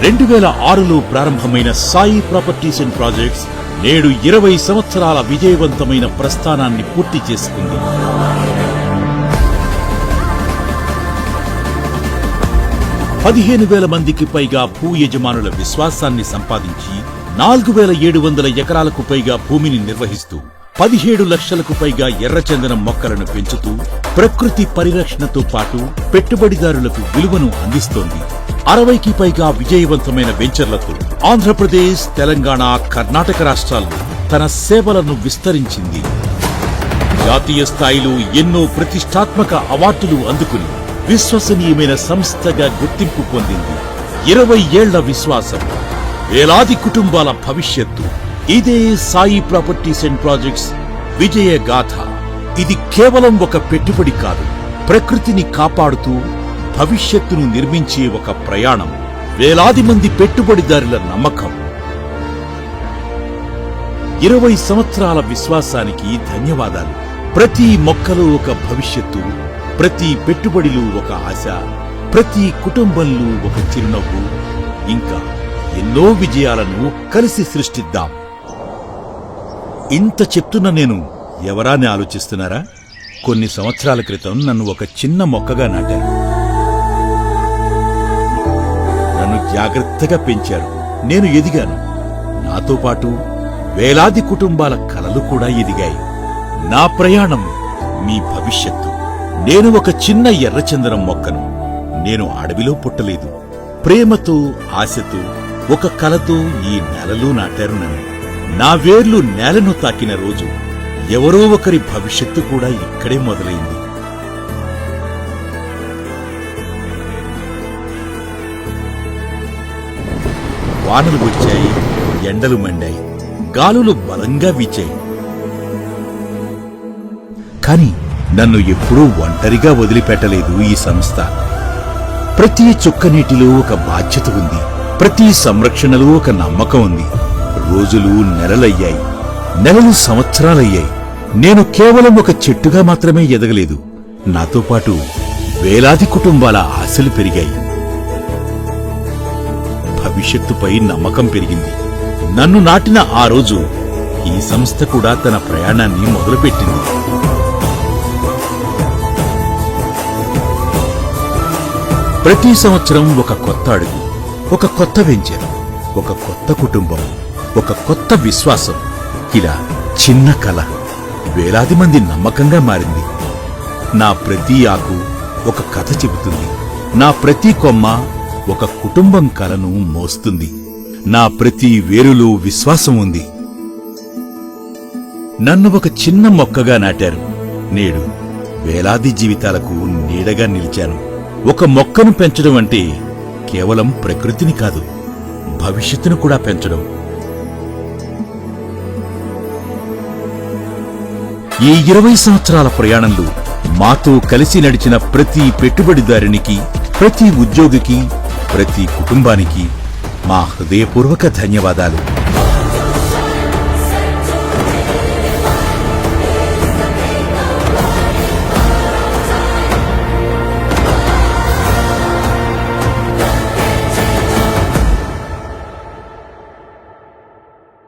2006లో ప్రారంభమైన Sai properties and projects నేడు 20 సంవత్సరాల విజయవంతమైన ప్రస్థానాన్ని పూర్తి చేసుకుంది. 15,000 మందికి పైగా భూ యజమానుల విశ్వాసాన్ని సంపాదించి 4,700 ఎకరాలకు పైగా భూమిని నిర్వహిస్తూ 17 లక్షలకు పైగా ఎర్రచందనం మొక్కలను పెంచుతూ ప్రకృతి పరిరక్షణతో పాటు పెట్టుబడిదారులకు విలువను అందిస్తోంది. 60కి పైగా విజయవంతమైన వెంచర్లతో ఆంధ్రప్రదేశ్, తెలంగాణ, కర్ణాటక రాష్ట్రాల్లో తన సేవలను విస్తరించింది. జాతీయ స్థాయిలో ఎన్నో ప్రతిష్టాత్మక అవార్డులు అందుకుని విశ్వసనీయమైన సంస్థగా గుర్తింపు పొందింది. 20 ఏళ్ల విశ్వాసం, వేలాది కుటుంబాల భవిష్యత్తు. ఇదే సాయి ప్రాపర్టీస్ అండ్ ప్రాజెక్ట్స్ విజయ గాథ. ఇది కేవలం ఒక పెట్టుబడి కాదు, ప్రకృతిని కాపాడుతూ భవిష్యత్తును నిర్మించే ఒక ప్రయాణం. వేలాది మంది పెట్టుబడిదారుల నమ్మకం. 20 సంవత్సరాల విశ్వాసానికి ధన్యవాదాలు. ప్రతి మొక్కలో ఒక భవిష్యత్తు, ప్రతి పెట్టుబడిలో ఒక ఆశ, ప్రతి కుటుంబంలో ఒక చిరునవ్వు. ఇంకా ఎన్నో విజయాలను కలిసి సృష్టిద్దాం. ఇంత చెప్తున్న నేను ఎవరాని ఆలోచిస్తున్నారా? కొన్ని సంవత్సరాల క్రితం నన్ను ఒక చిన్న మొక్కగా నాటారు. నన్ను జాగ్రత్తగా పెంచారు. నేను ఎదిగాను. నాతో పాటు వేలాది కుటుంబాల కలలు కూడా ఎదిగాయి. నా ప్రయాణం మీ భవిష్యత్తు. నేను ఒక చిన్న ఎర్రచందనం మొక్కను. నేను అడవిలో పుట్టలేదు. ప్రేమతో, ఆశతో, ఒక కలతో ఈ నేలలో నాటారు నన్ను. నా వేర్లు నేలను తాకిన రోజు ఎవరో ఒకరి భవిష్యత్తు కూడా ఇక్కడే మొదలైంది. వానలు వచ్చాయి, ఎండలు మండాయి, గాలులు బలంగా వీచాయి. కాని నన్ను ఎప్పుడూ ఒంటరిగా వదిలిపెట్టలేదు ఈ సంస్థ. ప్రతి చుక్క నీటిలో ఒక బాధ్యత ఉంది. ప్రతి సంరక్షణలో ఒక నమ్మకం ఉంది. రోజులు నెలలయ్యాయి, నెలలు సంవత్సరాలయ్యాయి. నేను కేవలం ఒక చెట్టుగా మాత్రమే ఎదగలేదు. నాతో పాటు వేలాది కుటుంబాల ఆశలు పెరిగాయి. భవిష్యత్తుపై నమ్మకం పెరిగింది. నన్ను నాటిన ఆ రోజు ఈ సంస్థ కూడా తన ప్రయాణాన్ని మొదలుపెట్టింది. ప్రతి సంవత్సరం ఒక కొత్త అడుగు, ఒక కొత్త వెంచర్, ఒక కొత్త కుటుంబం, ఒక కొత్త విశ్వాసం. ఇలా చిన్న కల వేలాది మంది నమ్మకంగా మారింది. నా ప్రతి ఆకు ఒక కథ చెబుతుంది. నా ప్రతి కొమ్మ ఒక కుటుంబం కలను మోస్తుంది. నా ప్రతి వేరులో విశ్వాసం ఉంది. నన్ను ఒక చిన్న మొక్కగా నాటారు. నేడు వేలాది జీవితాలకు నీడగా నిలిచాను. ఒక మొక్కను పెంచడం అంటే కేవలం ప్రకృతిని కాదు, భవిష్యత్తును కూడా పెంచడం. ఈ 20 సంవత్సరాల ప్రయాణంలో మాతో కలిసి నడిచిన ప్రతి పెట్టుబడిదారునికి, ప్రతి ఉద్యోగికి, ప్రతి కుటుంబానికి మా హృదయపూర్వక ధన్యవాదాలు.